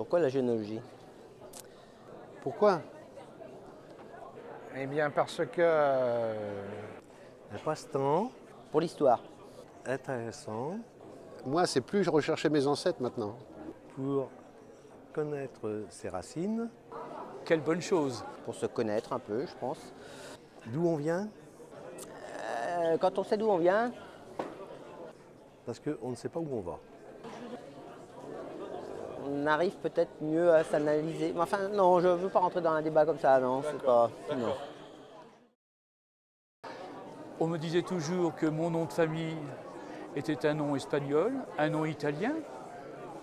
Pourquoi la généalogie? Pourquoi? Eh bien parce que Un passe-temps Pour l'histoire. intéressant. Moi, c'est plus je recherchais mes ancêtres maintenant. Pour connaître ses racines, Quelle bonne chose. Pour se connaître un peu, je pense. d'où on vient, Quand on sait d'où on vient, parce qu'on ne sait pas où on va. on arrive peut-être mieux à s'analyser. Enfin, non, je ne veux pas rentrer dans un débat comme ça, non, c'est pas. Non. On me disait toujours que mon nom de famille était un nom espagnol, un nom italien,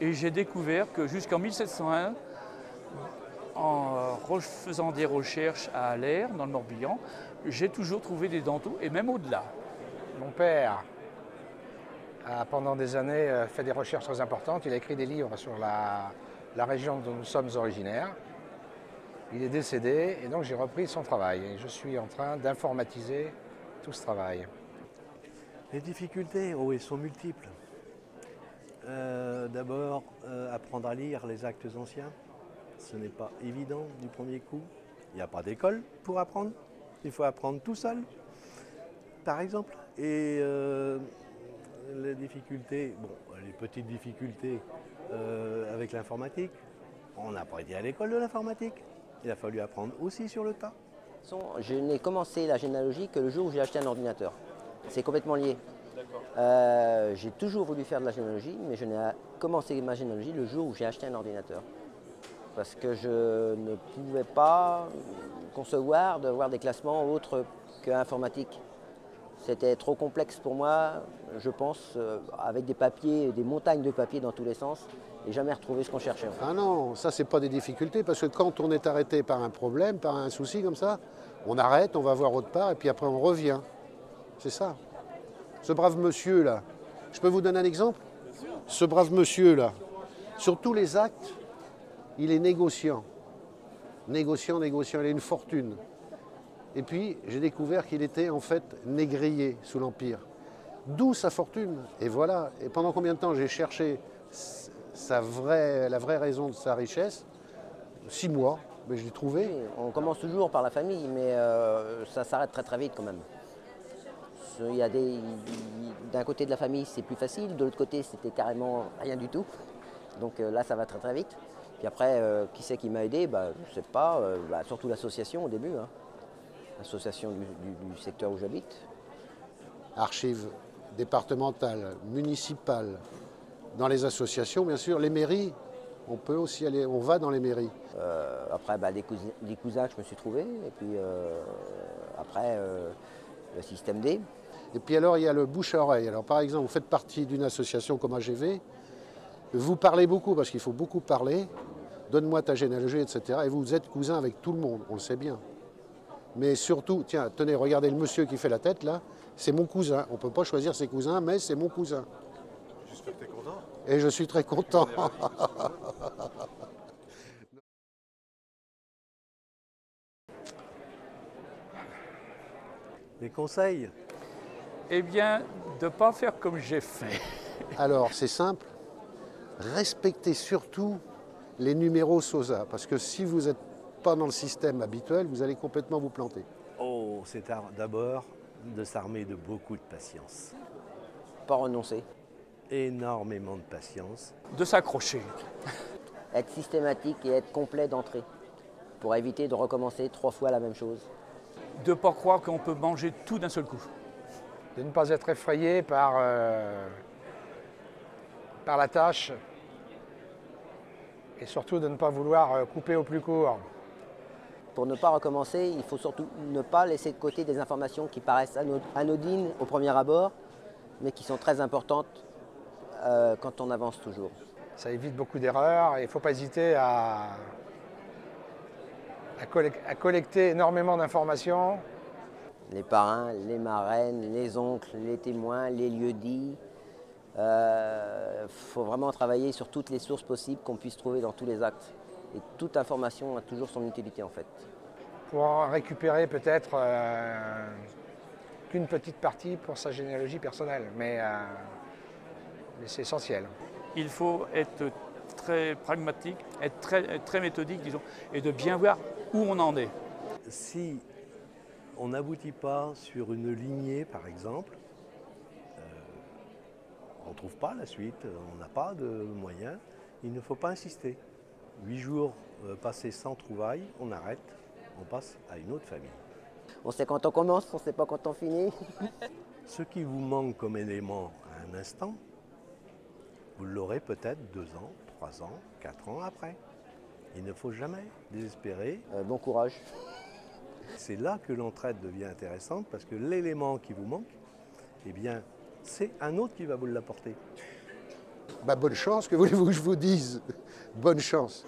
et j'ai découvert que jusqu'en 1701, en faisant des recherches à Aller, dans le Morbihan, j'ai toujours trouvé des Dantoux, et même au-delà. mon père a pendant des années fait des recherches très importantes. Il a écrit des livres sur la région dont nous sommes originaires. Il est décédé et donc j'ai repris son travail. Et je suis en train d'informatiser tout ce travail. Les difficultés, oh, elles sont multiples. D'abord, apprendre à lire les actes anciens. Ce n'est pas évident du premier coup. Il n'y a pas d'école pour apprendre. Il faut apprendre tout seul, par exemple. Et les difficultés, bon, les petites difficultés avec l'informatique. On n'a pas été à l'école de l'informatique. Il a fallu apprendre aussi sur le tas. Je n'ai commencé la généalogie que le jour où j'ai acheté un ordinateur. C'est complètement lié. J'ai toujours voulu faire de la généalogie, mais je n'ai commencé ma généalogie le jour où j'ai acheté un ordinateur. Parce que je ne pouvais pas concevoir de voir des classements autres qu'informatiques. C'était trop complexe pour moi, je pense, avec des papiers, des montagnes de papiers dans tous les sens, et jamais retrouver ce qu'on cherchait. Ah non, ça c'est pas des difficultés, parce que quand on est arrêté par un problème, par un souci comme ça, on arrête, on va voir autre part, et puis après on revient. C'est ça. Ce brave monsieur là, je peux vous donner un exemple? Ce brave monsieur là, sur tous les actes, il est négociant. Négociant, il a une fortune. Et puis j'ai découvert qu'il était en fait négrier sous l'Empire. D'où sa fortune. Et voilà. Et pendant combien de temps j'ai cherché la vraie raison de sa richesse? 6 mois, mais je l'ai trouvé. Oui, on commence toujours par la famille, mais ça s'arrête très très vite quand même. Il y a d'un côté de la famille c'est plus facile, de l'autre côté c'était carrément rien du tout. Donc là ça va très très vite. Puis après, qui c'est qui m'a aidé? Je ne sais pas, surtout l'association au début. Hein. L'association du secteur où j'habite. Archives départementales, municipales, dans les associations bien sûr, les mairies, on peut aussi aller, on va dans les mairies. Après des cousins que je me suis trouvé, et puis après le système D. Et puis alors il y a le bouche à oreille. Alors par exemple, vous faites partie d'une association comme AGV, vous parlez beaucoup parce qu'il faut beaucoup parler, donne-moi ta généalogie, etc. Et vous êtes cousin avec tout le monde, on le sait bien. Mais surtout, tiens, tenez, regardez le monsieur qui fait la tête là, c'est mon cousin. On ne peut pas choisir ses cousins, mais c'est mon cousin. J'espère que tu es content. Et je suis très content. Les conseils? Eh bien, de ne pas faire comme j'ai fait. Alors, c'est simple. Respectez surtout les numéros SOSA, parce que si vous n'êtes pas dans le système habituel, vous allez complètement vous planter. Oh, c'est d'abord de s'armer de beaucoup de patience. Pas renoncer. Énormément de patience. De s'accrocher. Être systématique et être complet d'entrée, pour éviter de recommencer 3 fois la même chose. De ne pas croire qu'on peut manger tout d'un seul coup. De ne pas être effrayé par la tâche et surtout de ne pas vouloir couper au plus court. Pour ne pas recommencer, il faut surtout ne pas laisser de côté des informations qui paraissent anodines au premier abord, mais qui sont très importantes quand on avance toujours. Ça évite beaucoup d'erreurs et il ne faut pas hésiter à collecter énormément d'informations. Les parrains, les marraines, les oncles, les témoins, les lieux-dits. Faut vraiment travailler sur toutes les sources possibles qu'on puisse trouver dans tous les actes. Et toute information a toujours son utilité en fait. Pour en récupérer peut-être qu'une petite partie pour sa généalogie personnelle, mais c'est essentiel. Il faut être très pragmatique, être très méthodique, disons, et de bien voir où on en est. Si on n'aboutit pas sur une lignée, par exemple, on ne trouve pas la suite, on n'a pas de moyens, il ne faut pas insister. 8 jours passés sans trouvailles, on arrête, on passe à une autre famille. On sait quand on commence, on ne sait pas quand on finit. Ce qui vous manque comme élément à un instant, vous l'aurez peut-être 2 ans, 3 ans, 4 ans après. Il ne faut jamais désespérer. Bon courage. C'est là que l'entraide devient intéressante parce que l'élément qui vous manque, eh bien, c'est un autre qui va vous l'apporter. Bah, bonne chance, que voulez-vous que je vous dise? Bonne chance.